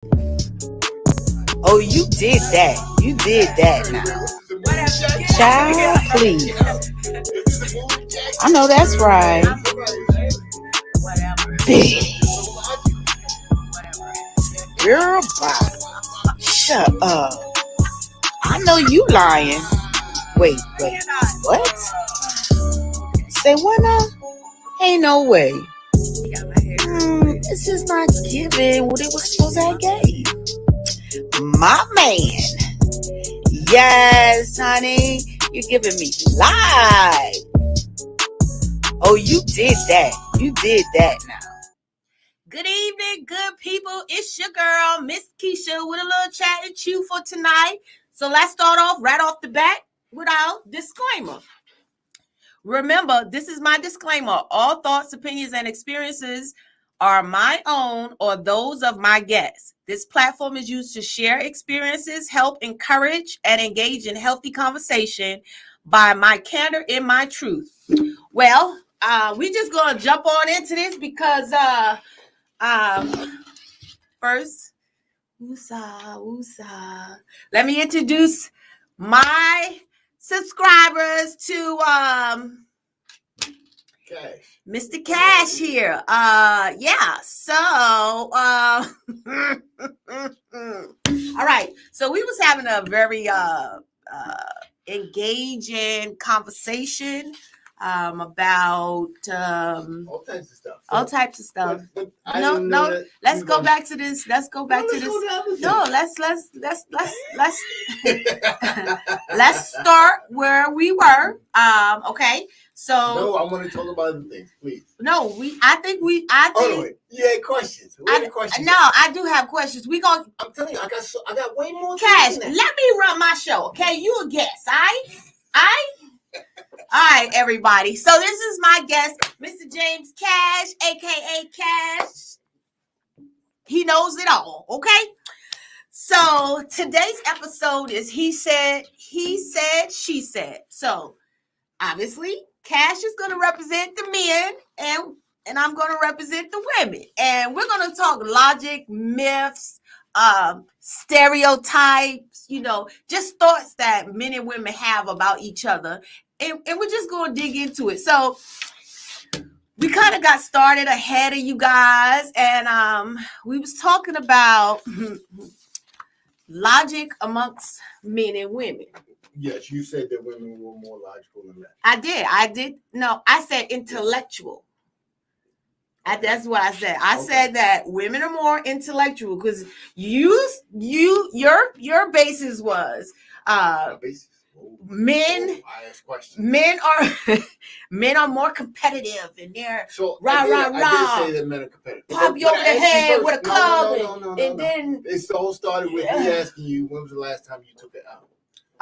Oh, you did that. You did that now. Child, please. I know that's right. Big. Girl, bye. Shut up. I know you lying. Wait. What? Say what now? Ain't no way. This is not giving what it was supposed to have gave. My man. Yes, honey. You're giving me life. Oh, you did that. You did that now. Good evening, good people. It's your girl, Miss Kecia, with a little chat and chew for tonight. So let's start off right off the bat with our disclaimer. Remember, this is my disclaimer. All thoughts, opinions, and experiences are my own or those of my guests. This platform is used to share experiences, help encourage, and engage in healthy conversation by my candor and my truth. Well, we just gonna jump on into this because first, woosah. Let me introduce my subscribers to Mr. Cash here. So all right. So we was having a very engaging conversation about all types of stuff. But no. Let's go back to this. Let's go back to this. No, let's let's start where we were. Okay. So no, I want to talk about other things, please. No, I think. You had questions. Questions. No, I do have questions. I'm telling you, I got way more. Cash, let me run my show. Okay, you a guest. All right, everybody. So this is my guest, Mr. James Cash, aka Cash. He knows it all. Okay. So today's episode is he said, she said. So obviously, Cash is going to represent the men, and I'm going to represent the women, and we're going to talk logic, myths, stereotypes, just thoughts that men and women have about each other. And we're just going to dig into it. So we kind of got started ahead of you guys. And we was talking about logic amongst men and women. Yes, you said that women were more logical than men. I did. No, I said intellectual. That's what I said. I said that women are more intellectual because your basis was men. I ask questions. Men are more competitive, and they're I did say that men are competitive. Pop you over the head with a club, then it all started with me asking you when was the last time you took it out.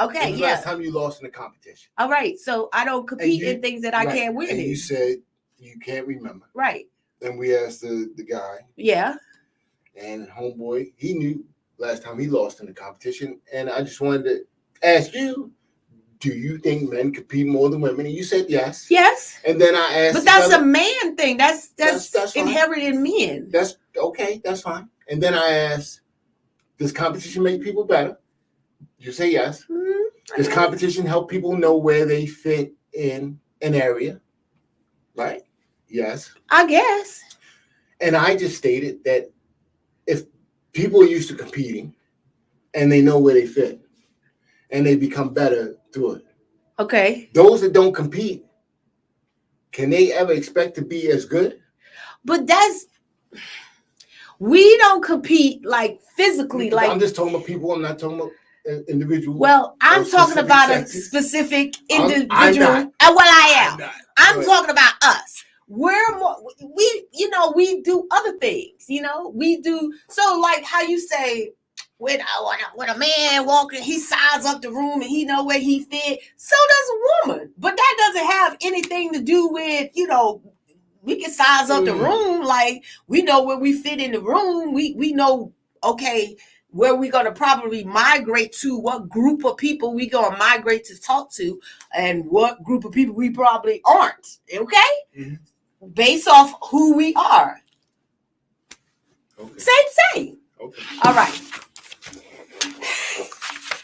Okay, when was the last time you lost in a competition? All right, so I don't compete in things that I can't win. And you said you can't remember. Right. Then we asked the guy. Yeah. And homeboy, he knew last time he lost in the competition. And I just wanted to ask you, do you think men compete more than women? And you said yes. Yes. And then I asked. But that's a man thing. That's fine. inherent in men. That's okay. That's fine. And then I asked, does competition make people better? You say yes. Does competition help people know where they fit in an area? Right? Yes. I guess. And I just stated that if people are used to competing and they know where they fit and they become better through it. Okay. Those that don't compete, can they ever expect to be as good? But we don't compete like physically. Like I'm just talking about people. I'm not talking about individuals. Well, I'm talking about a specific individual. I am. I'm talking about us. We're more. We do other things. We do. So like how you say, when a man walking, he sizes up the room and he know where he fit. So does a woman. But that doesn't have anything to do with, we can size up the room. Like we know where we fit in the room. We know, okay, where we're going to probably migrate to, what group of people we going to migrate to talk to, and what group of people we probably aren't. Okay? Mm-hmm. Based off who we are. Okay. Same. Okay.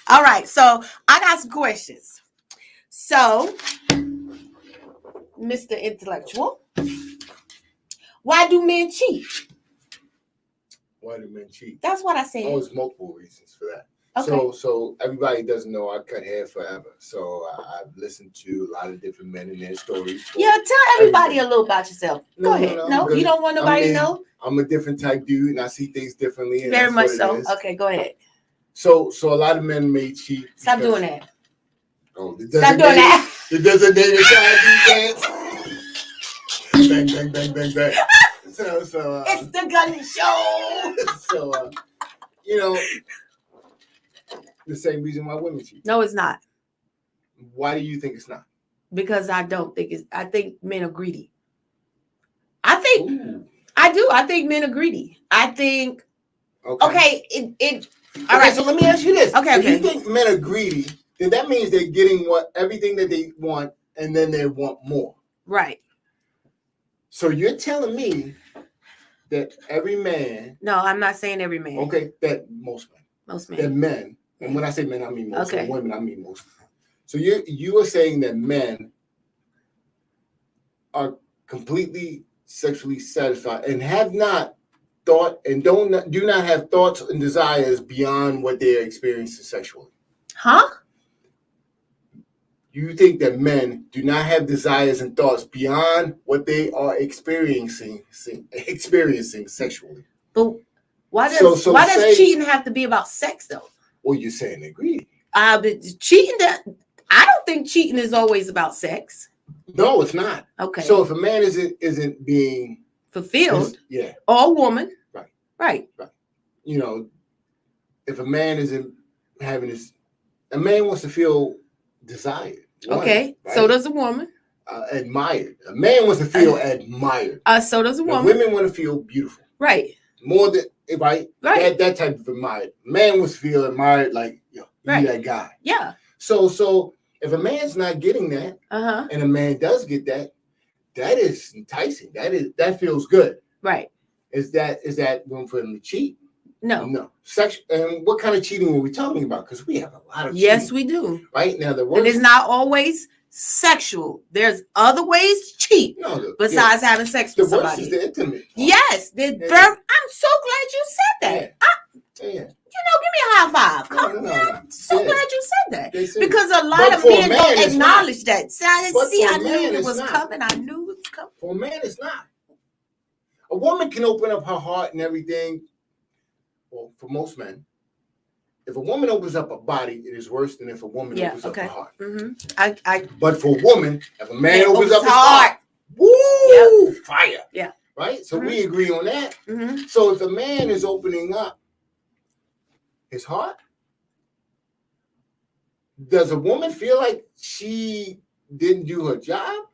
All right. So I got some questions. So, Mr. Intellectual, why do men cheat? Why do men cheat? That's what I said. Oh, there's multiple reasons for that. Okay. So everybody doesn't know I cut hair forever. So I've listened to a lot of different men and their stories. Yeah, tell everybody a little about yourself. Go ahead. No, you don't want nobody to know? I'm a different type dude and I see things differently. And very that's much what so. it is. Okay, go ahead. So a lot of men may cheat. Stop doing that. Oh, stop doing that. The designated side dance. Bang, bang, bang, bang, bang. So it's the gun show. So the same reason why women cheat. No, it's not. Why do you think it's not? Because I don't think it's. I think men are greedy. I do. I think men are greedy. I think. Okay. All right. So let me ask you this. Okay. If you think men are greedy, then that means they're getting everything that they want, and then they want more. Right. So you're telling me that every man. No, I'm not saying every man. Okay, that most men. Most men. That men, and when I say men, I mean most. Okay. And women, I mean most. So you are saying that men are completely sexually satisfied and have not thought and do not have thoughts and desires beyond what they are experiencing sexually. Huh? You think that men do not have desires and thoughts beyond what they are experiencing sexually? But why does cheating have to be about sex though? Well, you're saying they're greedy. But cheating I don't think cheating is always about sex. No, it's not. Okay. So if a man isn't being fulfilled, or a woman, right. If a man isn't having this, a man wants to feel desired. Okay. Right? So does a woman. Admired. A man wants to feel admired. So does a woman. And women want to feel beautiful. Right. More than right. That type of admired. Man wants to feel admired, like you're that guy. Yeah. So if a man's not getting that, and a man does get that, that is enticing. That feels good. Right. Is that room for him to cheat? No. Sex. And what kind of cheating are we talking about? Because we have a lot of cheating. Yes, we do. Right now, and it's not always sexual. There's other ways to cheat besides having sex with somebody. The worst is the intimate. Yes, I'm so glad you said that. Yeah. Give me a high five. I'm so glad you said that. Because a lot of men don't acknowledge that. I knew it was coming. I knew it was coming. For a man, it's not. A woman can open up her heart and everything. Well, for most men, if a woman opens up her body, it is worse than if a woman opens up her heart. Mm-hmm. But for a woman, if a man opens up his heart, woo, fire. Yeah. Right? So we agree on that. Mm-hmm. So if a man is opening up his heart, does a woman feel like she didn't do her job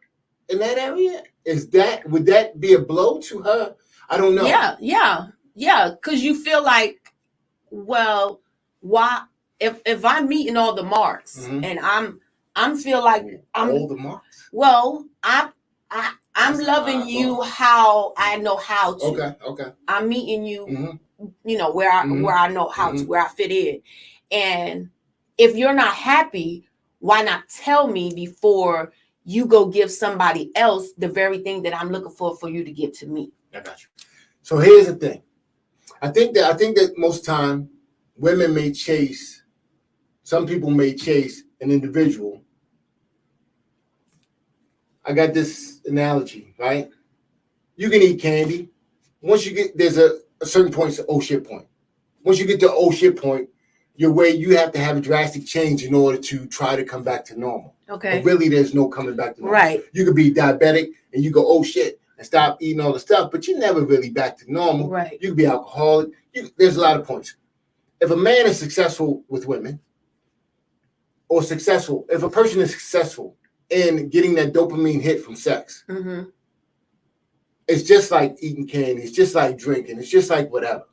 in that area? Would that be a blow to her? I don't know. Yeah. Because you feel like, well, why? If I'm meeting all the marks and I'm feel like I'm all the marks. Well, I'm loving you how I know how to. Okay. I'm meeting you, where I know how to, where I fit in. And if you're not happy, why not tell me before you go give somebody else the very thing that I'm looking for you to give to me? I got you. So here's the thing. I think that most time women may chase, some people may chase an individual. I got this analogy, right? You can eat candy. Once you get, there's a certain point, it's an oh shit point. Once you get to oh shit point, you have to have a drastic change in order to try to come back to normal. Okay. But really, there's no coming back to normal. Right. You could be diabetic and you go, oh shit, and stop eating all the stuff, but you're never really back to normal. Right. You could be alcoholic. There's a lot of points. If a man is successful with women, or if a person is successful in getting that dopamine hit from sex, it's just like eating candy. It's just like drinking. It's just like whatever.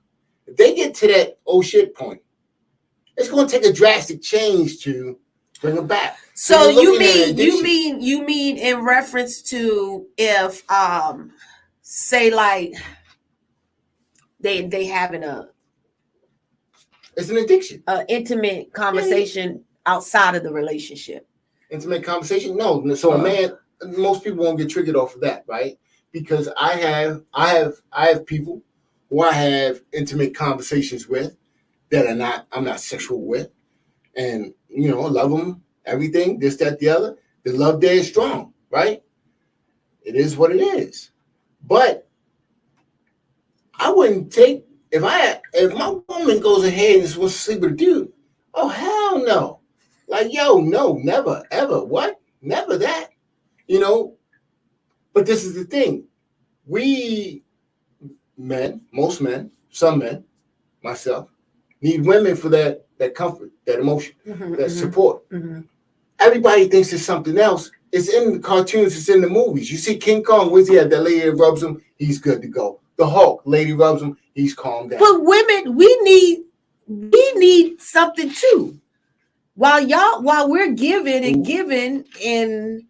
If they get to that oh shit point, it's going to take a drastic change to bring them back. So you mean in reference to if say like they having It's an addiction. Intimate conversation outside of the relationship. Intimate conversation? No. So a man, most people won't get triggered off of that, right? Because I have people who I have intimate conversations with that I'm not sexual with, and I love them, everything, this, that, the other. The love there is strong, right? It is what it is. But I wouldn't take if my woman goes ahead and wants to sleep with a dude. Oh hell no! Like no, never, ever. What? Never that. But this is the thing. We men, most men, some men, myself, need women for that comfort, that emotion, that support. Mm-hmm. Everybody thinks it's something else. It's in the cartoons, it's in the movies. You see King Kong, where's he at? That lady that rubs him, he's good to go. The Hulk, lady rubs him, he's calmed down. But women, we need something too. While we're giving and giving and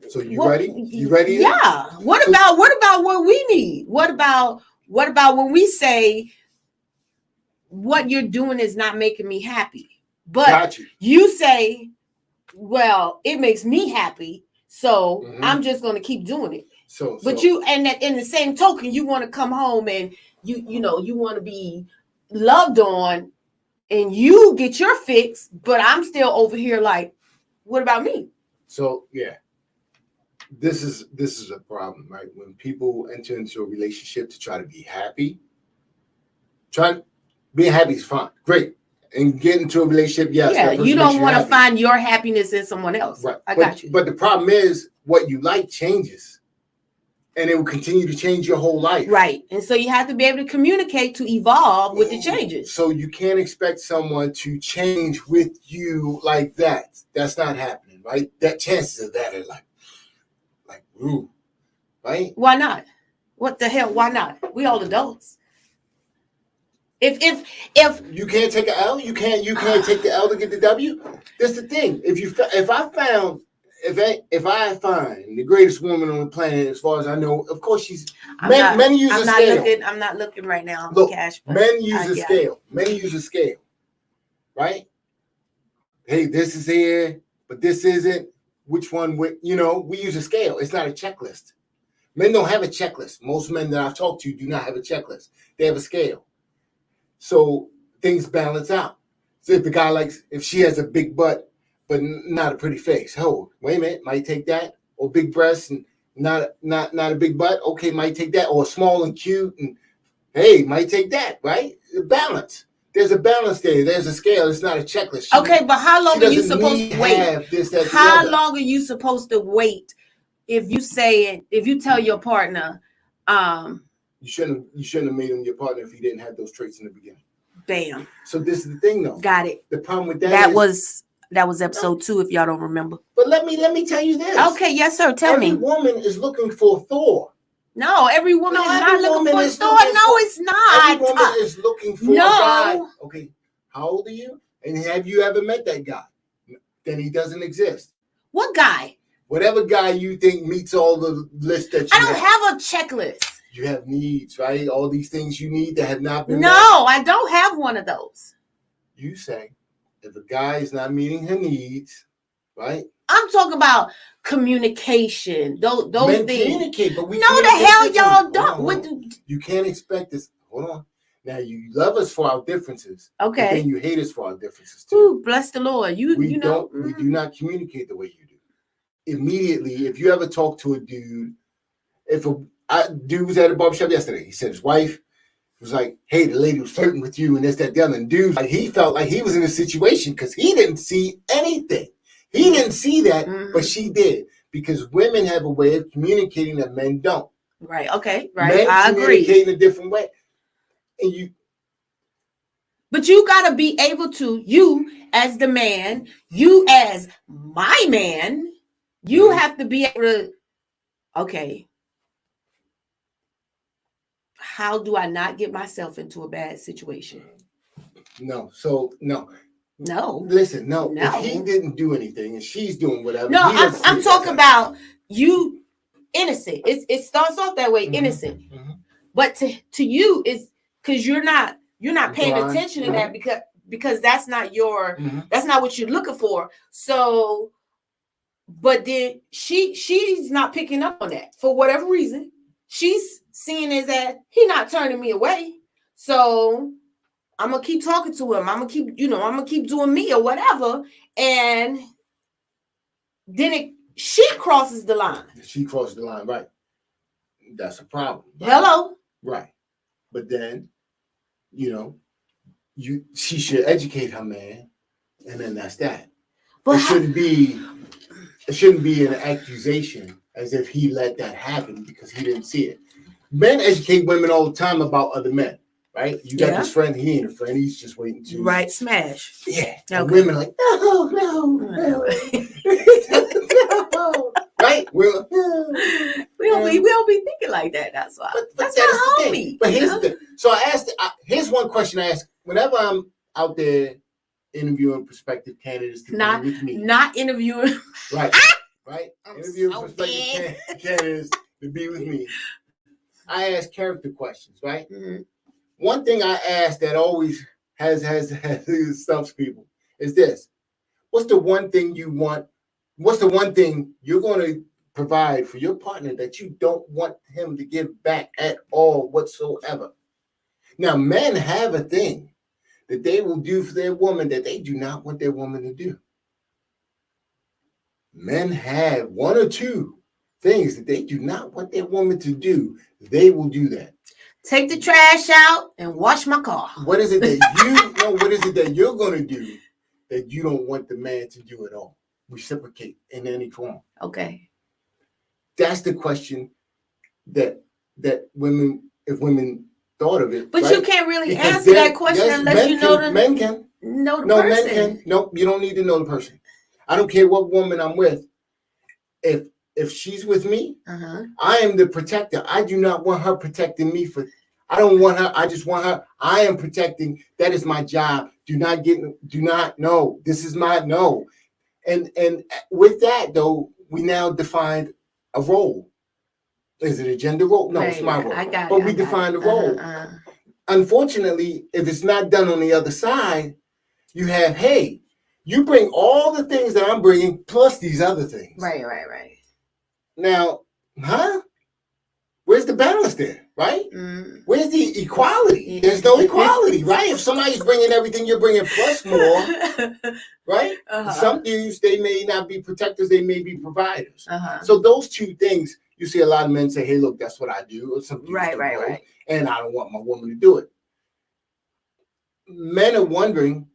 so you ready? You ready? Yeah. What about what we need? What about when we say what you're doing is not making me happy? But you say, well, it makes me happy, so I'm just going to keep doing it. But you, and that in the same token, you want to come home and you want to be loved on, and you get your fix, but I'm still over here like, what about me? So yeah, this is a problem, right? When people enter into a relationship to try to be happy, being happy is fine, great. And get into a relationship, yes. Yeah, you don't want to find your happiness in someone else. Right. I got you. But the problem is what you like changes. And it will continue to change your whole life. Right. And so you have to be able to communicate to evolve with the changes. So you can't expect someone to change with you like that. That's not happening, right? That chances of that are like, right? Why not? What the hell? Why not? We all adults. If you can't take an L, you can't take the L to get the W. That's the thing. If I find the greatest woman on the planet, as far as I know, of course men use a scale. I'm not looking right now. Look, Cash, men use a scale. Men use a scale, right? Hey, this is here, but this isn't. Which one? We use a scale. It's not a checklist. Men don't have a checklist. Most men that I've talked to do not have a checklist. They have a scale. So things balance out. So if she has a big butt, but not a pretty face. Oh, wait a minute, might take that. Or big breasts and not a big butt. Okay, might take that. Or small and cute and hey, might take that, right? Balance. There's a balance there. There's a scale. It's not a checklist. Okay, but how long are you supposed to wait? How long are you supposed to wait if you tell your partner, you shouldn't have made him your partner if he didn't have those traits in the beginning. Bam. So this is the thing though. Got it. The problem with that was episode 2, if y'all don't remember. But let me tell you this. Okay, yes, sir. Tell me. Every woman is looking for Thor. No, every woman is not looking for Thor. No, it's not. Every woman is looking for a guy. Okay, how old are you? And have you ever met that guy? Then he doesn't exist. What guy? Whatever guy you think meets all the list that you I don't have a checklist. You have needs, right? All these things you need that have not been met. No, I don't have one of those. You say if a guy is not meeting her needs, right? I'm talking about communication. Those men things. Communicate, but we no, the hell y'all don't. You can't expect this. Hold on. Now you love us for our differences. Okay. But then you hate us for our differences too. Ooh, bless the Lord. We do not communicate the way you do. Immediately, if you ever talk to a dude, dude was at a barbershop yesterday. He said his wife was like, hey, the lady was flirting with you and this, that, the other. And dude, he felt like he was in a situation because he didn't see anything. He didn't see that, but she did. Because women have a way of communicating that men don't. Right. Okay. Right. Men I agree. Communicate in a different way. But you got to be able to, you as the man, you as my man, you have to be able to, okay, how do I not get myself into a bad situation? No. Listen, no. If he didn't do anything and she's doing whatever. No, I'm talking about you innocent. It starts off that way, innocent. Mm-hmm. But to you, it's because you're not you're not paying attention to that because that's not your that's not what you're looking for. So, but then she's not picking up on that for whatever reason. She's seeing is that he not turning me away. So I'm gonna keep talking to him. I'm gonna keep doing me or whatever. And then she crosses the line. She crosses the line, right? That's a problem. Right? Hello. Right. But then, she should educate her man, and then that's that. But it shouldn't be an accusation as if he let that happen because he didn't see it. Men educate women all the time about other men, right? You got this friend, he ain't a friend, he's just waiting to smash. Yeah. Okay. And women are like, no. Right? We don't be thinking like that. That's why. But that's my homie. But here's the thing. So I asked. Here's one question I ask whenever I'm out there interviewing prospective candidates to be with me. Not interviewing. Right. Right. Interviewing prospective candidates to be with me. I ask character questions. Right. Mm-hmm. One thing I ask that always has stumps people is this: what's the one thing you want? What's the one thing you're going to provide for your partner that you don't want him to give back at all whatsoever? Now, men have a thing that they will do for their woman that they do not want their woman to do. Men have one or two things that they do not want their woman to do. They will do that. Take the trash out and wash my car. What is it that what is it that you're going to do that you don't want the man to do at all? Reciprocate in any form. Okay. That's the question that women, if women thought of it. But right? You can't really answer that question unless you know men can. Know the person. No, men can. No, you don't need to know the person. I don't care what woman I'm with. If she's with me, I am the protector. I do not want her protecting me I don't want her. I just want her. I am protecting. That is my job. Do not know. This is my no. And with that, though, we now defined a role. Is it a gender role? No, it's my role. But we defined a role. Unfortunately, if it's not done on the other side, you have, hey, you bring all the things that I'm bringing plus these other things. Right. Now, where's the balance there, right? Where's the equality? There's no equality, right? If somebody's bringing everything you're bringing plus more, right? Some dudes, they may not be protectors, they may be providers. So those two things, you see a lot of men say, hey, look, that's what I do. Or some right. And I don't want my woman to do it. Men are wondering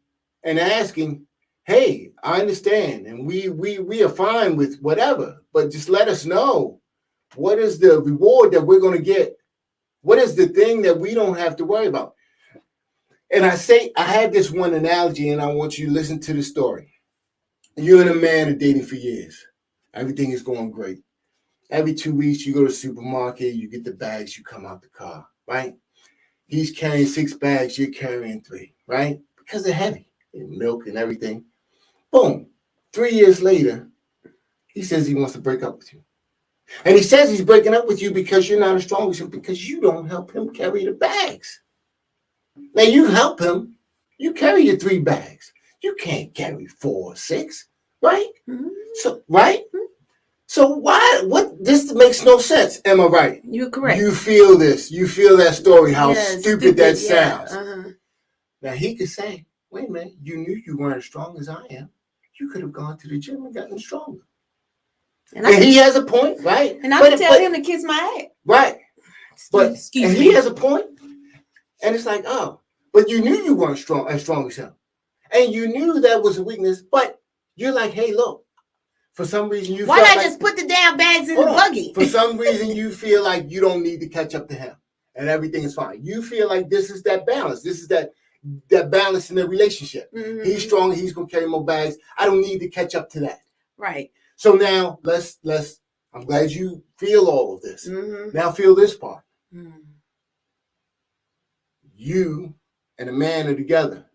and asking, hey, I understand, and we are fine with whatever, but just let us know. What is the reward that we're going to get? What is the thing that we don't have to worry about? And I had this one analogy, and I want you to listen to the story. You and a man are dating for years. Everything is going great. Every 2 weeks, you go to the supermarket, you get the bags, you come out the car, right? He's carrying 6 bags, you're carrying 3, right? Because they're heavy, and milk and everything. Boom. 3 years later, he says he wants to break up with you. And he says he's breaking up with you because you're not as strong as him, because you don't help him carry the bags. Now, you help him. You carry your 3 bags. You can't carry 4 or 6, right? So, right? So this makes no sense. Am I right? You're correct. You feel this. You feel that story, how stupid that sounds. Now, he could say, wait a minute, you knew you weren't as strong as I am. You could have gone to the gym and gotten stronger. And he has a point, right? And I would tell him to kiss my ass. Right. But Excuse me. He has a point. And it's like, oh, but you knew you weren't as strong as him. And you knew that was a weakness, but you're like, hey, look, for some reason you Why not just put the damn bags in the buggy? For some reason you feel like you don't need to catch up to him and everything is fine. You feel like this is that balance. This is that balance in the relationship. He's strong, he's gonna carry more bags. I don't need to catch up to that. Right. So now let's I'm glad you feel all of this. Now feel this part. You and a man are together.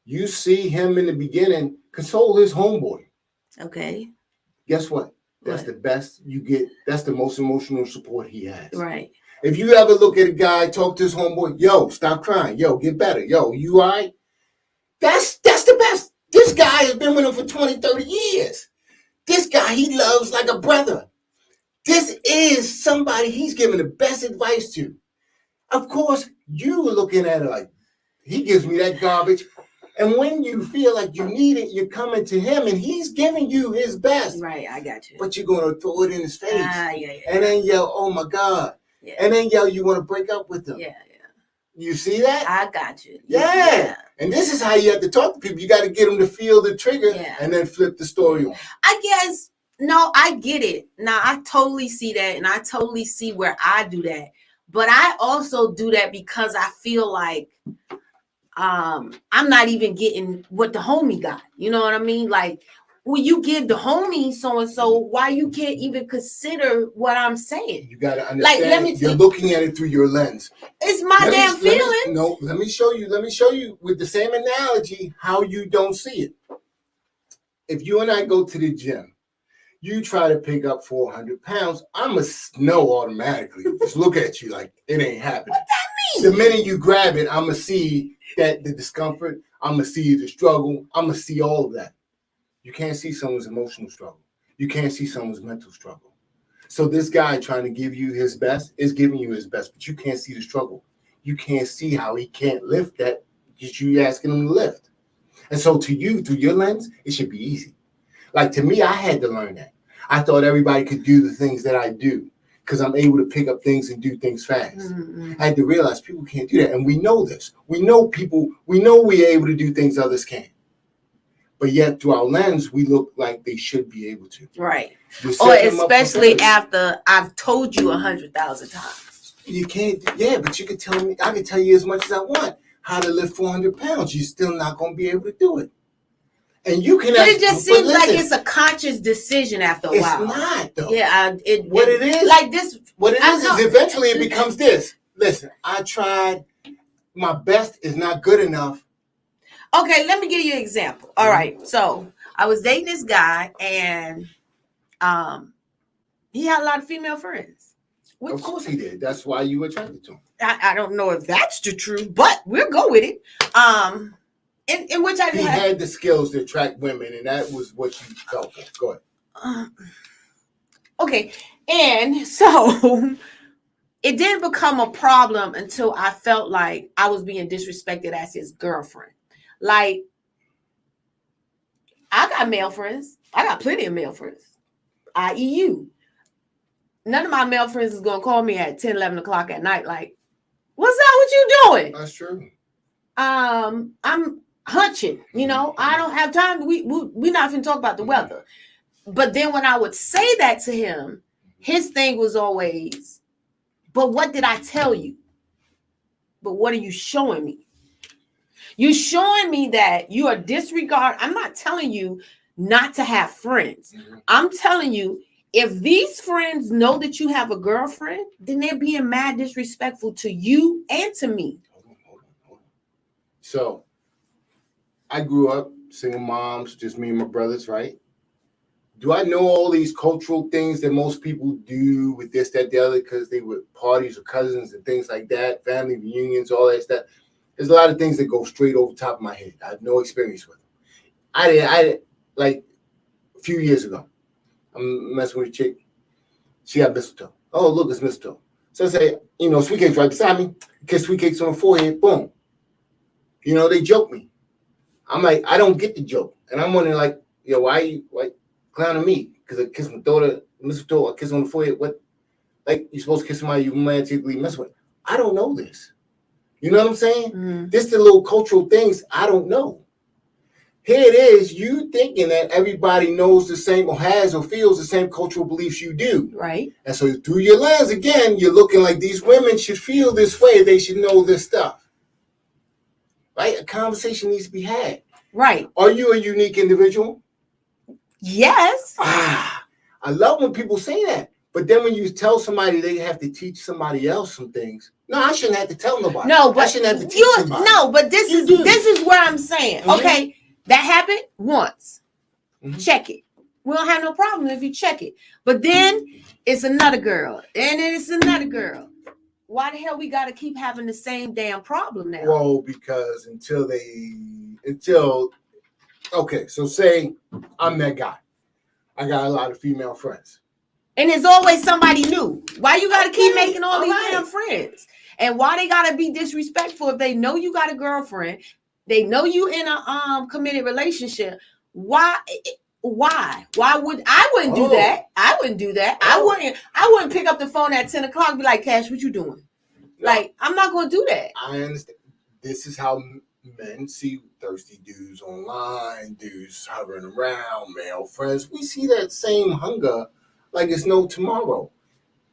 You see him in the beginning console his homeboy. Okay. Guess what? That's the best you get. That's the most emotional support he has. Right. If you ever look at a guy, talk to his homeboy, yo, stop crying. Yo, get better. Yo, you all right? That's the best. This guy has been with him for 20, 30 years. This guy he loves like a brother. This is somebody he's giving the best advice to. Of course, you are looking at it like, he gives me that garbage. And when you feel like you need it, you're coming to him and he's giving you his best. Right, I got you. But you're going to throw it in his face. Yeah. And then yell, oh my God. Yeah. And then yell, you want to break up with him. Yeah. You see that? I got you. Yeah. And this is how you have to talk to people. You got to get them to feel the trigger and then flip the story on. I guess, no, I get it. Now, I totally see that. And I totally see where I do that. But I also do that because I feel like I'm not even getting what the homie got. You know what I mean? Like, when you give the homie so-and-so, why you can't even consider what I'm saying? You got to understand, you're looking at it through your lens. It's my damn feelings. Let me show you with the same analogy how you don't see it. If you and I go to the gym, you try to pick up 400 pounds, I'm going to know automatically. Just look at you like it ain't happening. What that mean? The minute you grab it, I'm going to see that the discomfort, I'm going to see the struggle, I'm going to see all of that. You can't see someone's emotional struggle. You can't see someone's mental struggle. So this guy trying to give you his best is giving you his best, but you can't see the struggle. You can't see how he can't lift that because you're asking him to lift. And so to you, through your lens, it should be easy. Like to me, I had to learn that. I thought everybody could do the things that I do because I'm able to pick up things and do things fast. Mm-hmm. I had to realize people can't do that. And we know this. We know we're able to do things others can't. But yet, through our lens, we look like they should be able to. Right. Or especially after I've told you 100,000 times. You can't. Yeah, but you can tell me. I can tell you as much as I want how to lift 400 pounds. You're still not going to be able to do it. And you can. But it just seems like it's a conscious decision after a while. It's not, though. Yeah. What it is like this. What it is eventually it becomes this. Listen, I tried. My best is not good enough. Okay, let me give you an example. All right, so I was dating this guy, and he had a lot of female friends. Of course he did. That's why you were attracted to him. I don't know if that's the truth, but we'll go with it. In which he had the skills to attract women, and that was what you felt for. Go ahead. Okay, and so it didn't become a problem until I felt like I was being disrespected as his girlfriend. Like, I got male friends. I got plenty of male friends, i.e. you. None of my male friends is going to call me at 10, 11 o'clock at night like, what's up? What you doing? That's true. I'm hunching. You know, I don't have time. We're not going to talk about the weather. But then when I would say that to him, his thing was always, but what did I tell you? But what are you showing me? You're showing me that you are disregard. I'm not telling you not to have friends. Mm-hmm. I'm telling you, if these friends know that you have a girlfriend, then they're being mad disrespectful to you and to me. Hold on. So I grew up single moms, just me and my brothers, right? Do I know all these cultural things that most people do with this, that, the other, because they were parties or cousins and things like that, family reunions, all that stuff? There's a lot of things that go straight over the top of my head. I have no experience with them. I like a few years ago, I'm messing with a chick. She got mistletoe. Oh, look, it's mistletoe. So I say, Sweet Cake's right beside me. Kiss Sweet Cake's on the forehead. Boom. They joke me. I'm like, I don't get the joke. And I'm wondering, like, why clowning me? Because I kiss my daughter, mistletoe, I kiss on the forehead. What? Like, you're supposed to kiss somebody you romantically mess with. I don't know this. You know what I'm saying? Mm-hmm. This the little cultural things I don't know. Here it is, you thinking that everybody knows the same or has or feels the same cultural beliefs you do. Right. And so through your lens, again, you're looking like these women should feel this way. They should know this stuff. Right? A conversation needs to be had. Right. Are you a unique individual? Yes. I love when people say that. But then when you tell somebody they have to teach somebody else some things, no, I shouldn't have to tell nobody. No, but I shouldn't have to teach somebody. No, but this is what I'm saying. Mm-hmm. Okay, that happened once. Mm-hmm. Check it. We don't have no problem if you check it. But then it's another girl, and then it's another girl. why the hell we got to keep having the same damn problem now? Well, because okay, so say I'm that guy. I got a lot of female friends. And there's always somebody new. Why you got to keep making all these damn friends? And why they got to be disrespectful if they know you got a girlfriend? They know you in a committed relationship. Why would I wouldn't do that? I wouldn't do that. I wouldn't pick up the phone at 10 o'clock and be like, Cash, what you doing? No, like, I'm not going to do that. I understand. This is how men see thirsty dudes online, dudes hovering around, male friends. We see that same hunger like it's no tomorrow.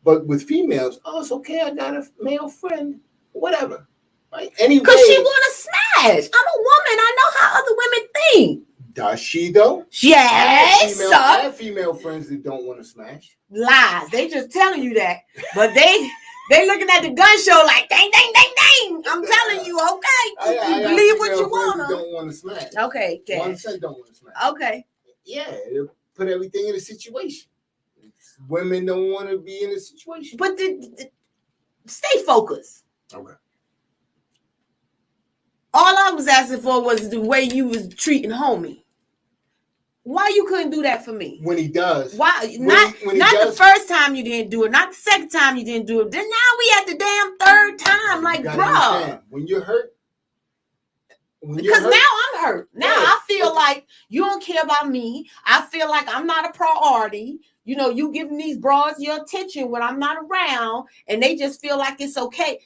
But with females, oh, it's okay. I got a male friend, whatever. Right? Anyway, because she want to smash. I'm a woman. I know how other women think. Does she though? Yes. I have female friends that don't want to smash. Lies. They just telling you that, but they looking at the gun show like dang, dang, dang, dang. I'm telling you, okay. You believe what you want. Don't want to smash. Okay. Cash. One say don't want to smash. Okay. Yeah, it'll put everything in a situation. Women don't want to be in a situation. But stay focused. Okay. All I was asking for was the way you was treating homie. Why you couldn't do that for me? When he does. Why not the first time you didn't do it, not the second time you didn't do it. Then now we at the damn third time. Like, bro. When you're hurt. Because now I'm hurt. Now I feel like you don't care about me. I feel like I'm not a priority. You know, you giving these broads your attention when I'm not around, and they just feel like it's okay.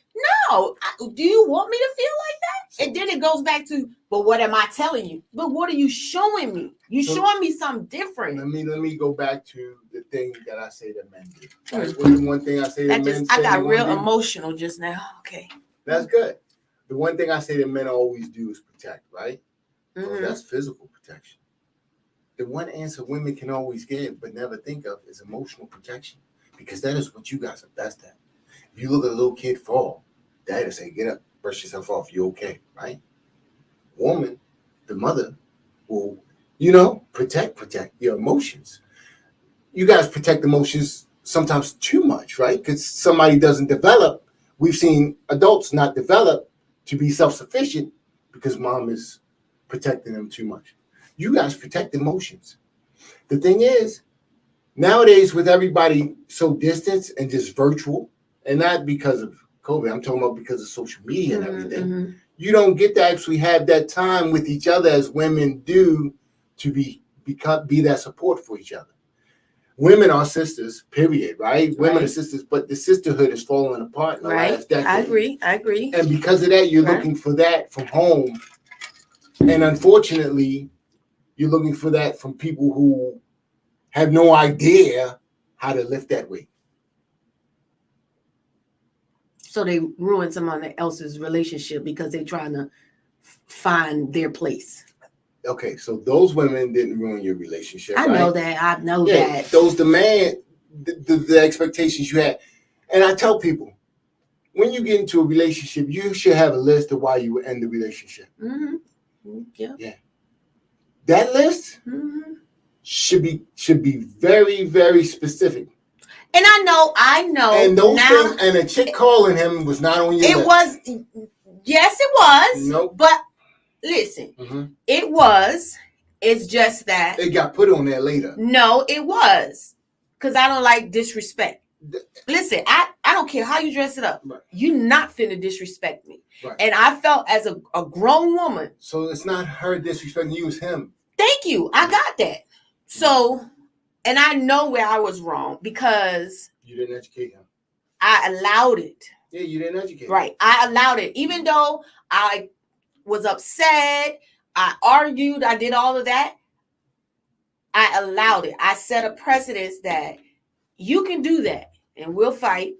No, do you want me to feel like that? And then it goes back to, but what am I telling you? But what are you showing me? You showing me something different. Let me go back to the thing that I say that men do. Right? What's the one thing I say that men say? I got real emotional just now. Okay. That's good. The one thing I say that men always do is protect, right? Mm-hmm. Well, that's physical protection. The one answer women can always give but never think of is emotional protection, because that is what you guys are best at. If you look at a little kid fall, dad will say, get up, brush yourself off, you okay, right? Woman, the mother, will, protect your emotions. You guys protect emotions sometimes too much, right? Because somebody doesn't develop. We've seen adults not develop to be self-sufficient because mom is protecting them too much. You guys protect emotions. The thing is, nowadays with everybody so distant and just virtual, and not because of COVID, I'm talking about because of social media and everything, you don't get to actually have that time with each other as women do to be that support for each other. Women are sisters, period, right? Women are sisters, but the sisterhood is falling apart in the last decade. I agree. And because of that, you're looking for that from home. And unfortunately, you're looking for that from people who have no idea how to lift that weight. So they ruin someone else's relationship because they're trying to find their place. Okay, so those women didn't ruin your relationship. I know that. That. Those demand the expectations you had. And I tell people, when you get into a relationship, you should have a list of why you would end the relationship. Mm-hmm. Yeah. That list should be very, very specific. And I know. And those things, and a chick calling him was not on your list. Yes, it was. Nope. But listen, it was. It's just that it got put on there later. No, it was. Because I don't like disrespect. Listen, I don't care how you dress it up. Right. You not finna disrespect me. Right. And I felt as a grown woman. So it's not her disrespecting you, it's him. Thank you. I got that. So, and I know where I was wrong because you didn't educate him. I allowed it. Yeah, you didn't educate him. Right. I allowed it. Even though I was upset, I argued, I did all of that. I allowed it. I set a precedence that you can do that and we'll fight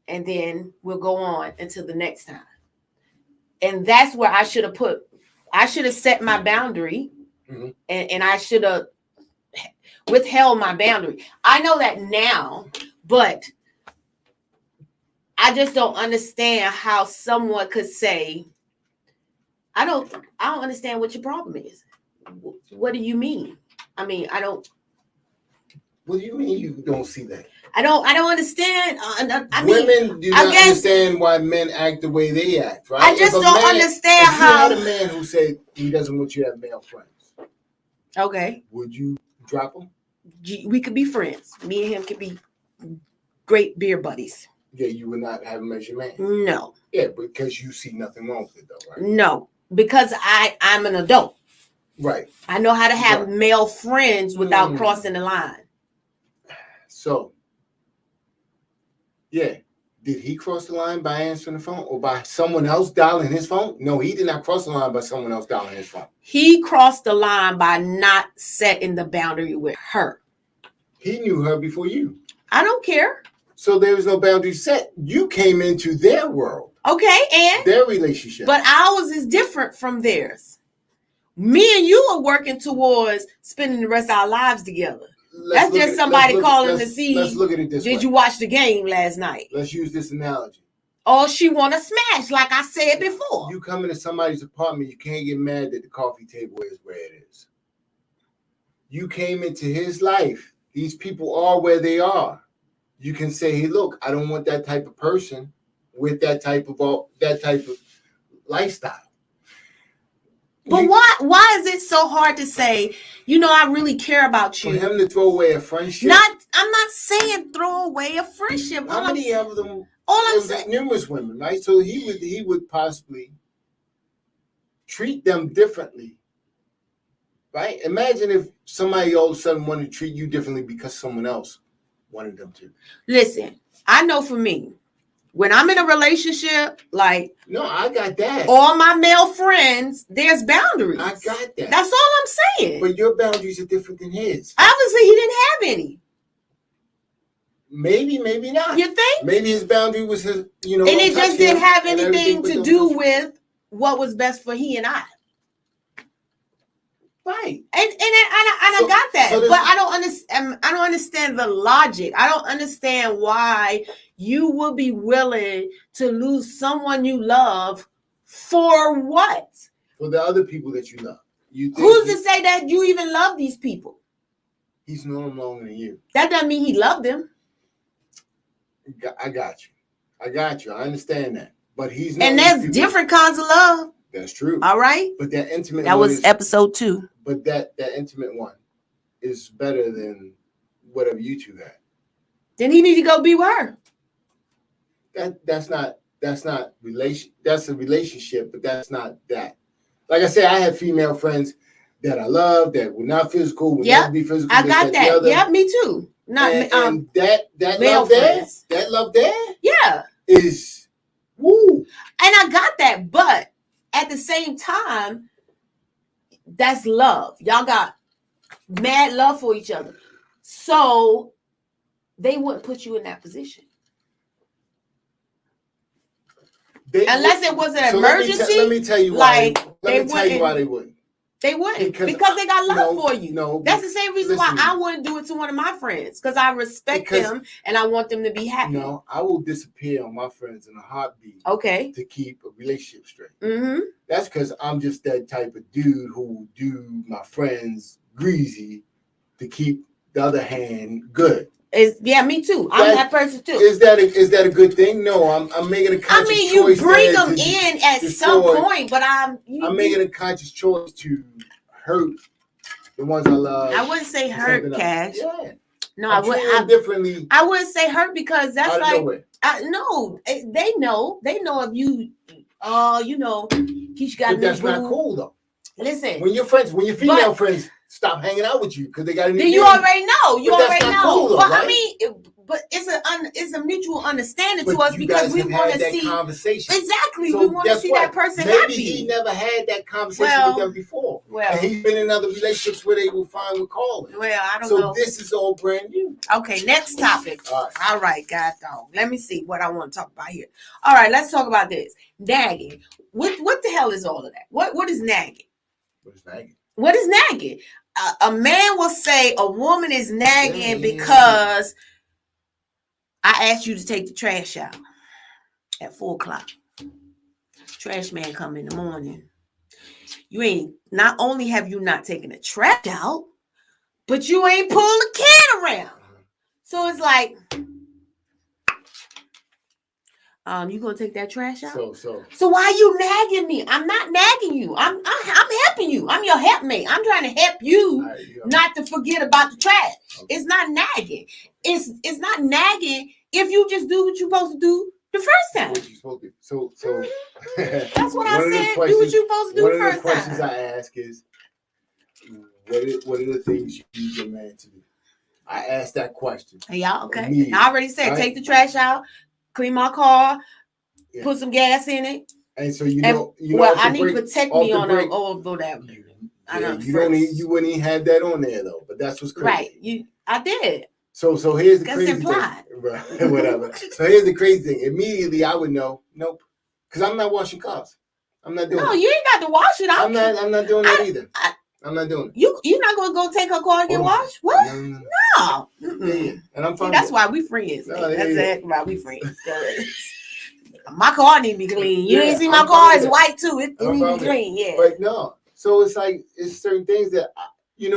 and then we'll go on until the next time. And that's where I should have set my boundary and I should have withheld my boundary. I know that now, but I just don't understand how someone could say, I don't understand what your problem is. What do you mean? I mean, I don't. What do you mean you don't see that? I don't understand. Women do not understand why men act the way they act, right? I just don't understand how. If you had a man who said he doesn't want you to have male friends, okay, would you drop him? We could be friends. Me and him could be great beer buddies. Yeah, you would not have him as your man. No. Yeah, because you see nothing wrong with it, though, right? No, because I'm an adult. Right. I know how to have male friends without crossing the line. So, yeah. Did he cross the line by answering the phone or by someone else dialing his phone? No, he did not cross the line by someone else dialing his phone. He crossed the line by not setting the boundary with her. He knew her before you. I don't care. So there was no boundary set. You came into their world. Okay, and their relationship. But ours is different from theirs. Me and you are working towards spending the rest of our lives together. That's just somebody calling to see. Let's look at it this way. Did you watch the game last night? Let's use this analogy. Or she want to smash, like I said before. You come into somebody's apartment, you can't get mad that the coffee table is where it is. You came into his life. These people are where they are. You can say, hey, look, I don't want that type of person with that type of lifestyle. But why is it so hard to say, I really care about you? For him to throw away a friendship? I'm not saying throw away a friendship. How many of them? There's numerous women, right? So he would possibly treat them differently, right? Imagine if somebody all of a sudden wanted to treat you differently because someone else wanted them to. Listen, I know for me, when I'm in a relationship, like no, I got that. All my male friends, there's boundaries. I got that. That's all I'm saying. But your boundaries are different than his. Obviously, he didn't have any. Maybe, maybe not. You think? Maybe his boundary was his, and it just didn't have anything to do with what was best for he and I. Right. And I got that. But I don't understand. I don't understand the logic. I don't understand why you would be willing to lose someone you love for what? For the other people that you love. Who's to say that you even love these people? He's known them longer than you. That doesn't mean he loved them. I got you. I understand that. But he's and there's different kinds of love. That's true. All right. But that intimate that was episode 2. But that intimate one is better than whatever you two got. Then he need to go be with her. That's not relation. That's a relationship, but that's not that. Like I said, I have female friends that I love that were not physical, would never be physical. I got that. Yeah, me too. Not and that love friends. That love there, is woo. And I got that, but at the same time, that's love. Y'all got mad love for each other. So they wouldn't put you in that position. Unless it was an emergency. Let me tell you why. Let me tell you why they wouldn't. They wouldn't because they got love for you. No, that's the same reason why I wouldn't do it to one of my friends because I respect them and I want them to be happy. No, I will disappear on my friends in a heartbeat. Okay. To keep a relationship straight. Mm-hmm. That's because I'm just that type of dude who will do my friends greasy to keep the other hand good. Me too. I'm that person too. Is that a good thing? No, I'm making a conscious choice. You bring them in at some point, but I'm making a conscious choice to hurt the ones I love. I wouldn't say hurt, Cash. Yeah. No, I wouldn't. Differently. I wouldn't say hurt because that's like no. They know if you. Keisha got. But that's not cool though. Listen, when your female friends stop hanging out with you because they got a new. Then you already know. You already know. Cool though, but right? I mean, it's a mutual understanding to us because we want to see conversation. Exactly, so we want to see that person Maybe happy. He never had that conversation with them before. And he's been in other relationships where they were fine with calling. Well, I don't know. So this is all brand new. Okay, next topic. All right, God dog. Let me see what I want to talk about here. All right, let's talk about this. Nagging. What the hell is all of that? What is nagging? What is nagging? What is nagging? A man will say a woman is nagging because I asked you to take the trash out at 4:00. Trash man come in the morning. Not only have you not taken the trash out, but you ain't pulled the can around. So it's like, you gonna take that trash out? So why are you nagging me? I'm not nagging you. I'm helping you. I'm your helpmate. I'm trying to help you not to forget about the trash. Okay. It's not nagging. It's not nagging if you just do what you're supposed to do the first time. What you supposed to do. So that's what I said. Do what you're supposed to do the first time. One of the questions I ask is, what are the things you need your man to do? I asked that question. Yeah, okay. I already said, take the trash out, clean my car, put some gas in it. And so I need to protect me on whatever. You wouldn't even have that on there though, but that's what's crazy. Right. I did. So here's the that's crazy implied. thing. Whatever. So here's the crazy thing. Immediately I would know, nope. Because I'm not washing cars. I'm not doing it. No, you ain't got to wash it. I'm not doing that either. I'm not doing it. You're not gonna go take her car and get washed? What? No. Yeah. And I'm fine. That's why we friends. That's exactly why we friends. My car need to be clean. You ain't see my car is white too. It need to be clean. Yeah. But no. So it's like it's certain things that you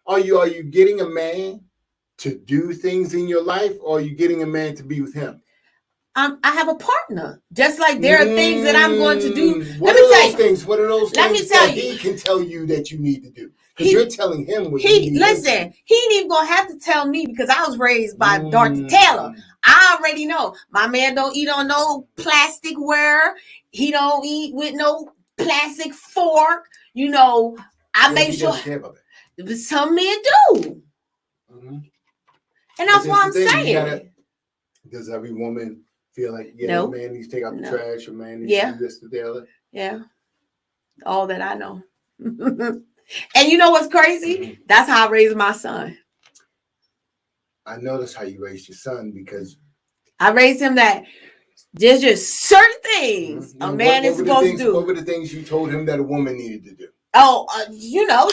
are you getting a man to do things in your life, or are you getting a man to be with him? I have a partner. Just like there are things that I'm going to do. What are those things? What are those things that he can tell you that you need to do? Because you're telling him what you need to do. Listen, he ain't even going to have to tell me because I was raised by Dorothy Taylor. I already know. My man don't eat on no plasticware. He don't eat with no plastic fork. I make sure. Some men do. Mm-hmm. And that's what I'm saying. Does every woman feel like, a man needs to take out the trash, a man needs to do this, to the other? Yeah. All that I know. And you know what's crazy? Mm-hmm. That's how I raised my son. I know that's how you raised your son because I raised him that there's just certain things a man is supposed to do. What were the things you told him that a woman needed to do? Oh,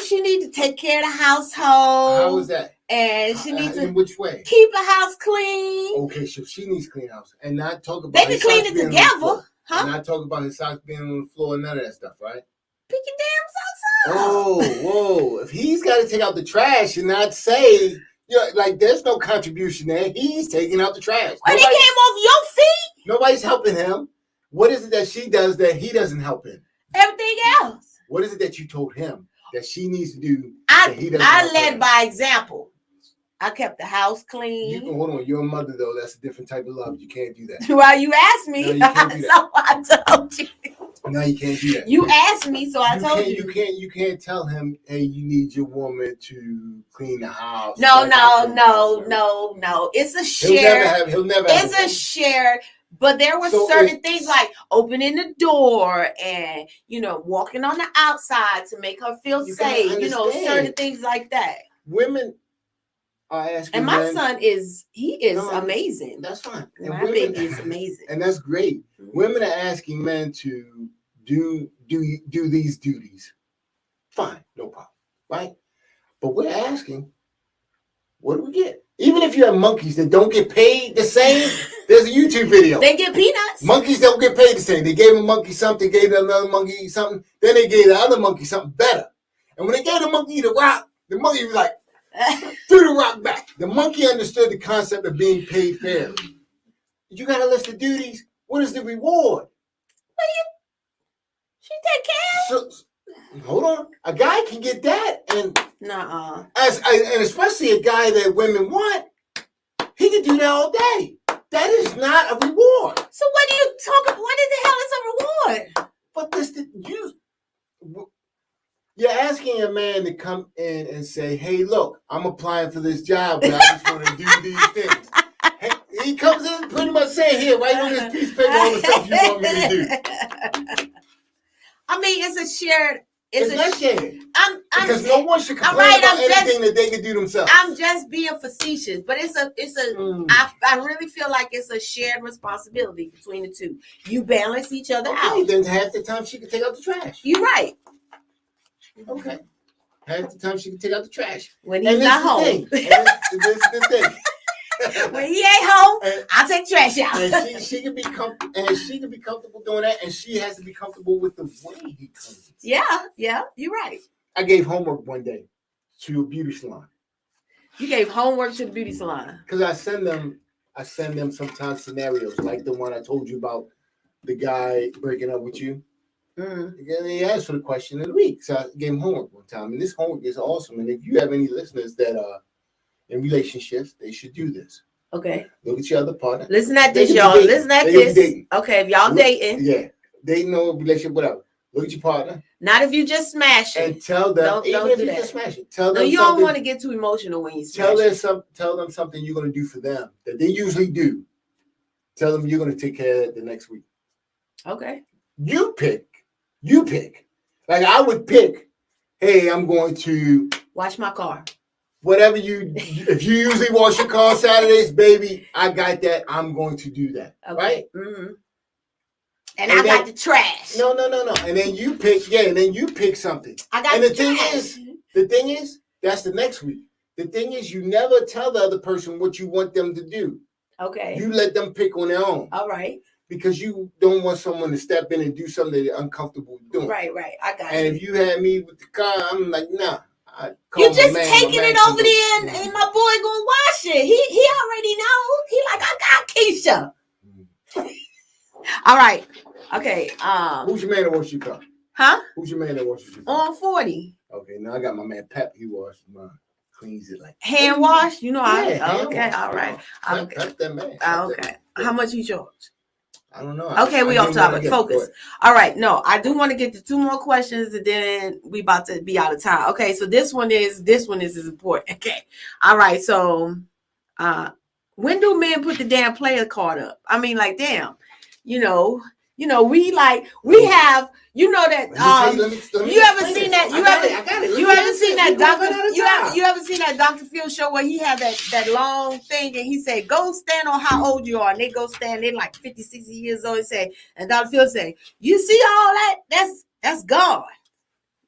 she needed to take care of the household. How was that? And she needs to in which way? Keep the house clean. Okay, so she needs to clean the house and not talk about. They can clean it together, huh? And not talk about his socks being on the floor and none of that stuff, right? Pick your damn socks up. Whoa! If he's got to take out the trash and not say, there's no contribution there. He's taking out the trash. Well, they came off your feet. Nobody's helping him. What is it that she does that he doesn't help in? Everything else. What is it that you told him that she needs to do? I led by example. I kept the house clean. You can hold on. You're a mother, though. That's a different type of love. You can't do that. Well, you asked me. No, you can't do that. So I told you. No, you can't do that. You asked me, so I told you. You can't tell him, hey, you need your woman to clean the house. No. It's a shared. He'll never. It's a shared. But there were certain things like opening the door and walking on the outside to make her feel safe. Certain things like that. Women are asking. And my son is amazing. That's fine. My baby is amazing, and that's great. Mm-hmm. Women are asking men to do these duties. Fine, no problem, right? But we're asking, what do we get? Even if you have monkeys that don't get paid the same, there's a YouTube video. They get peanuts. Monkeys don't get paid the same. They gave a monkey something, gave another monkey something, then they gave the other monkey something better. And when they gave the monkey the rock, the monkey was like, threw the rock back. The monkey understood the concept of being paid fairly. You got a list of duties. What is the reward? She take care of. Hold on. A guy can get that, and nuh-uh. And especially a guy that women want, he can do that all day. That is not a reward. So what are you talking? What in the hell is a reward? But you're asking a man to come in and say, "Hey, look, I'm applying for this job, but I just want to do these things." Hey, he comes in pretty much saying, "Here, write on this piece of paper all the stuff you want me to do." I mean, it's a shared. It's not shared. Because no one should complain about anything that they can do themselves. I'm just being facetious, but I really feel like it's a shared responsibility between the two. You balance each other out. Then half the time she can take out the trash. You're right. Okay. Half the time she can take out the trash. When he's not home. This is the thing. When he ain't home, I'll take trash out. And she can be comfortable doing that, and she has to be comfortable with the way he cleans. Yeah, you're right. I gave homework one day to a beauty salon. You gave homework to the beauty salon. Because I send them sometimes scenarios like the one I told you about, the guy breaking up with you. And he asked for the question of the week. So I gave him homework one time. And this homework is awesome. And if you have any listeners that are in relationships, they should do this. Okay. Look at your other partner. Listen at this, y'all. Listen at this. Okay, if y'all dating. Yeah. Dating or relationship, whatever. Look at your partner. Not if you just smash it. And tell them, even if you just smash it, tell them you don't want to get too emotional when you smash it. Tell them something you're going to do for them that they usually do. Tell them you're going to take care of it the next week. Okay. You pick. Like I would pick, hey, I'm going to wash my car. Whatever if you usually wash your car Saturdays, baby, I got that. I'm going to do that. Okay. Right? Mm-hmm. And I got the trash. No. And then you pick, something. I got and the trash. The thing is, that's the next week. The thing is, you never tell the other person what you want them to do. Okay. You let them pick on their own. All right. Because you don't want someone to step in and do something they're uncomfortable doing. Right. I got and if you had me with the car, I'm like, nah. You just taking it over there and my boy gonna wash it. He already know. He like, I got Kecia. All right. Okay. Who's your man that washes your car? Huh? Who's your man that washes your car? On 40. Okay, now I got my man Pep. He washes mine. Cleans it like hand wash. You know, okay. Wash. All right. Okay. Pep that man. Okay. How much you charge? I don't know. Okay, we off topic. Focus. All right. No, I do want to get to 2 more questions, and then we about to be out of time. Okay, so this one is important. Okay. All right. So, when do men put the damn player card up? I mean, like, damn. We have. You know that you ever seen that you ever seen that Dr. Phil show where he had that long thing and he said, go stand on how old you are, and they go stand, they're like 50, 60 years old, and Dr. Phil say, you see all that? That's God.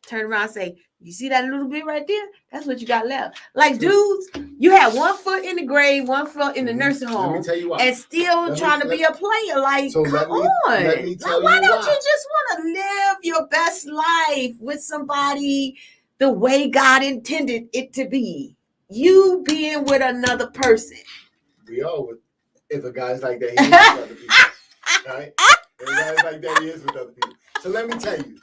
Turn around and say, you see that little bit right there? That's what you got left. Like, dudes, you have 1 foot in the grave, 1 foot in the nursing home, let me tell you why. and still trying to be a player. Like, come on. Let me tell why you don't you just want to live your best life with somebody the way God intended it to be? You being with another person. We all would. If a guy's like that, he is with other people. Right? If a guy's like that, he is with other people. So let me tell you.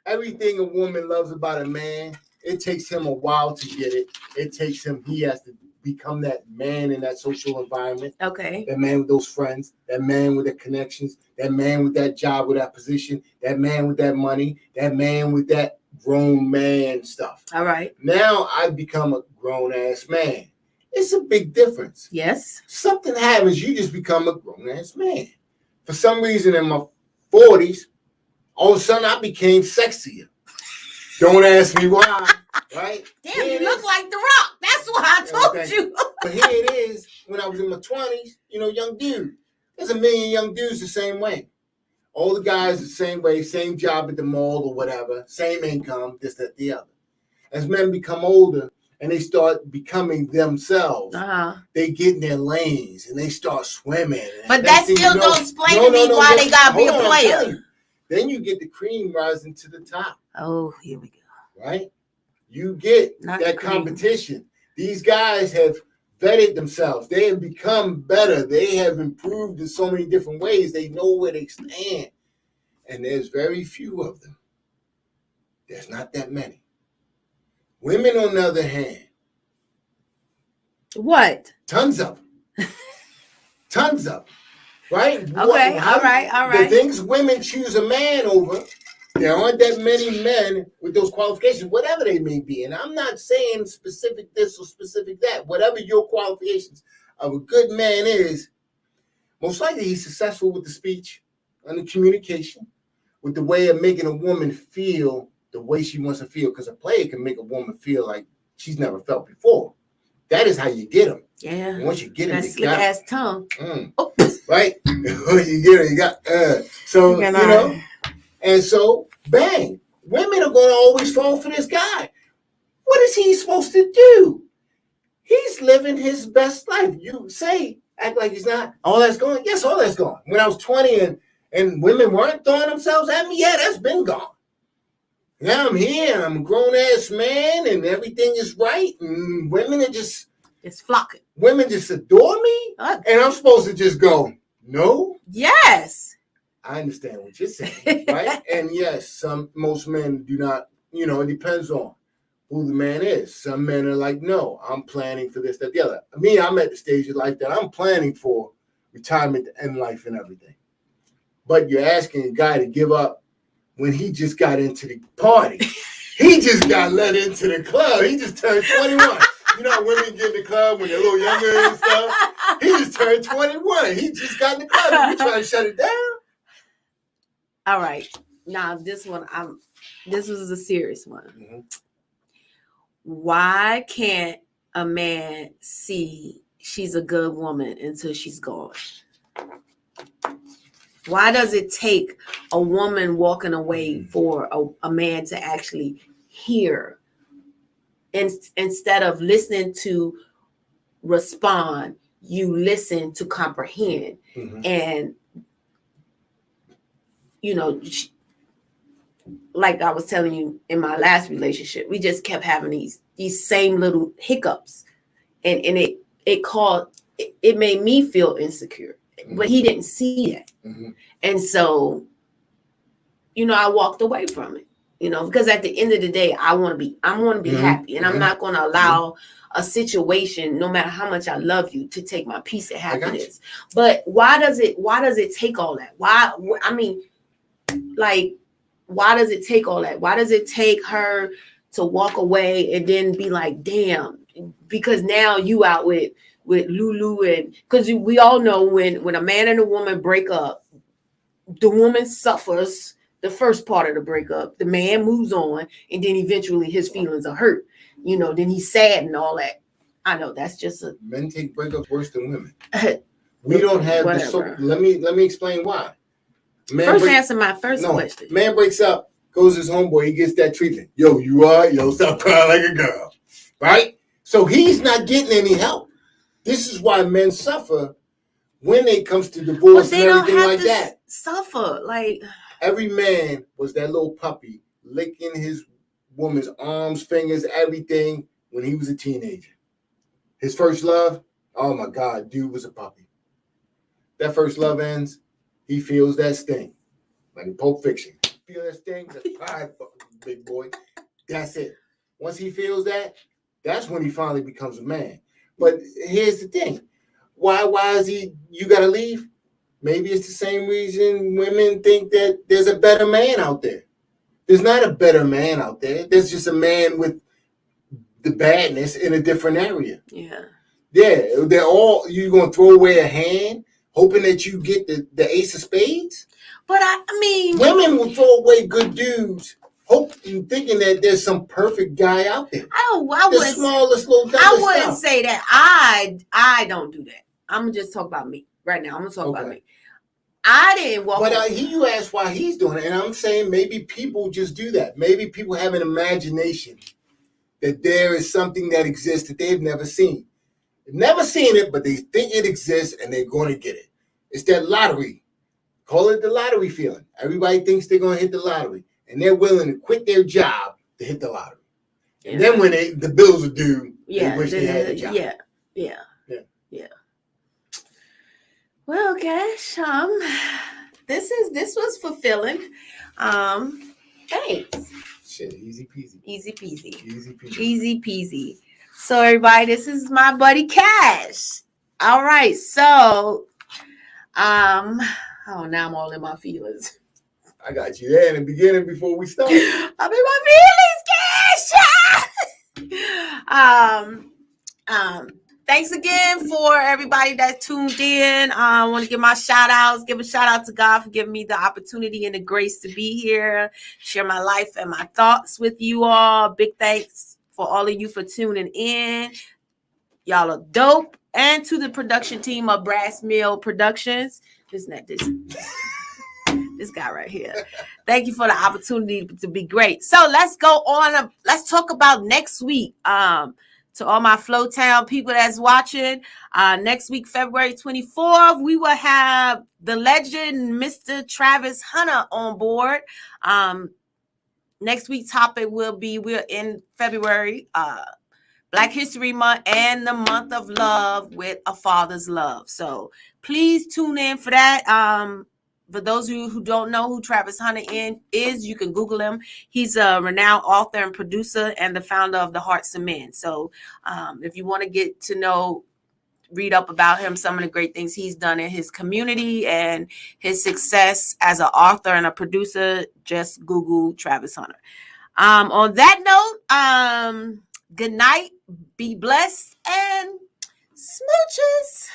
Everything a woman loves about a man, it takes him a while to get it. He has to become that man in that social environment. Okay. That man with those friends, that man with the connections, that man with that job, with that position, that man with that money, that man with that grown man stuff. All right. Now I've become a grown ass man. It's a big difference. Yes. Something happens, you just become a grown ass man. For some reason in my 40s, all of a sudden, I became sexier. Don't ask me why, right? Damn, you look like The Rock. That's why I told you. But here it is, when I was in my 20s, young dude. There's a million young dudes the same way. All the guys the same way, same job at the mall or whatever, same income, this, that, the other. As men become older and they start becoming themselves, they get in their lanes and they start swimming. But that still don't explain to me why they got to be a player. Then you get the cream rising to the top. Oh, here we go. Right? You get that competition. These guys have vetted themselves. They have become better. They have improved in so many different ways. They know where they stand. And there's very few of them. There's not that many. Women, on the other hand. What? Tons of them. Tons of them. Right? Okay, all right. The things women choose a man over, there aren't that many men with those qualifications, whatever they may be. And I'm not saying specific this or specific that. Whatever your qualifications of a good man is, most likely he's successful with the speech and the communication, with the way of making a woman feel the way she wants to feel. Because a player can make a woman feel like she's never felt before. That is how you get them. Yeah. And once you get them, that slick ass tongue. Oh. Right? When you get them, you got so and so bang. Women are gonna always fall for this guy. What is he supposed to do? He's living his best life. You act like he's not. All that's gone. Yes, all that's gone. When I was 20 and women weren't throwing themselves at me, yeah, that's been gone. Now I'm here and I'm a grown ass man and everything is right. And women are just It's flocking. Women just adore me, and I'm supposed to just go, no? Yes. I understand what you're saying, right? And yes, most men do not, it depends on who the man is. Some men are like, no, I'm planning for this, that, the other. Me, I'm at the stage of life that I'm planning for retirement and life and everything. But you're asking a guy to give up when he just got into the party. He just got let into the club. He just turned 21. You know, women get in the club when they're a little younger and stuff. He just turned 21. He just got in the club. And you trying to shut it down? All right. Now this one, this was a serious one. Mm-hmm. Why can't a man see she's a good woman until she's gone? Why does it take a woman walking away for a man to actually hear, instead of listening to respond, you listen to comprehend? Mm-hmm. And, like I was telling you in my last relationship, we just kept having these same little hiccups, and it made me feel insecure, mm-hmm. but he didn't see that. Mm-hmm. And so, I walked away from it, because at the end of the day, I want to be mm-hmm. happy, and mm-hmm. I'm not going to allow a situation, no matter how much I love you, to take my peace of happiness. But why does it take all that? Why does it take all that? Why does it take her to walk away and then be like, damn, because now you out with Lulu? And because we all know when a man and a woman break up, the woman suffers the first part of the breakup. The man moves on, and then eventually his feelings are hurt. Then he's sad and all that. I know that's just men take breakups worse than women. We don't have let me explain why. Answer my first question. Man breaks up, goes to his homeboy, he gets that treatment. Yo, stop crying like a girl. Right? So he's not getting any help. This is why men suffer when it comes to divorce and everything like that. Suffer. Every man was that little puppy licking his woman's arms, fingers, everything when he was a teenager. His first love, oh my God, dude was a puppy. That first love ends, he feels that sting, like in Pulp Fiction. Feel that sting? That's pride, big boy. That's it. Once he feels that, that's when he finally becomes a man. But here's the thing. Why is you got to leave? Maybe it's the same reason women think that there's a better man out there. There's not a better man out there. There's just a man with the badness in a different area. Yeah. Yeah, they're all, you're going to throw away a hand hoping that you get the ace of spades? But I mean, women will throw away good dudes, thinking that there's some perfect guy out there. The smallest little I wouldn't say that. I don't do that. I'm gonna just talk about me right now. I'm gonna talk about me. I didn't walk. But you asked why he's doing it, and I'm saying maybe people just do that. Maybe people have an imagination that there is something that exists that they've never seen. They've never seen it, but they think it exists, and they're going to get it. It's that lottery. Call it the lottery feeling. Everybody thinks they're going to hit the lottery, and they're willing to quit their job to hit the lottery. And then when the bills are due, they wish they had a job. Yeah. Well, gosh, this was fulfilling. Thanks. Shit, easy peasy. So everybody, this is my buddy Cash. All right, so now I'm all in my feelings. I got you there in the beginning before we start. I'm in my feelings, Cash. Thanks again for everybody that tuned in. I want to give my shout outs. Give a shout out to God for giving me the opportunity and the grace to be here, share my life and my thoughts with you all. Big thanks for all of you for tuning in. Y'all are dope. And to the production team of Brass Mill Productions. This guy right here. Thank you for the opportunity to be great. So let's go on. Let's talk about next week. To all my Flowtown people that's watching, next week, February 24th, we will have the legend, Mr. Travis Hunter, on board. Next week's topic will be, we're in February, Black History Month and the month of love with a father's love. So please tune in for that. For those of you who don't know who Travis Hunter is, you can Google him. He's a renowned author and producer and the founder of The Hearts of Men. So if you want to get to know, read up about him, some of the great things he's done in his community and his success as an author and a producer, just Google Travis Hunter. On that note, good night, be blessed, and smooches.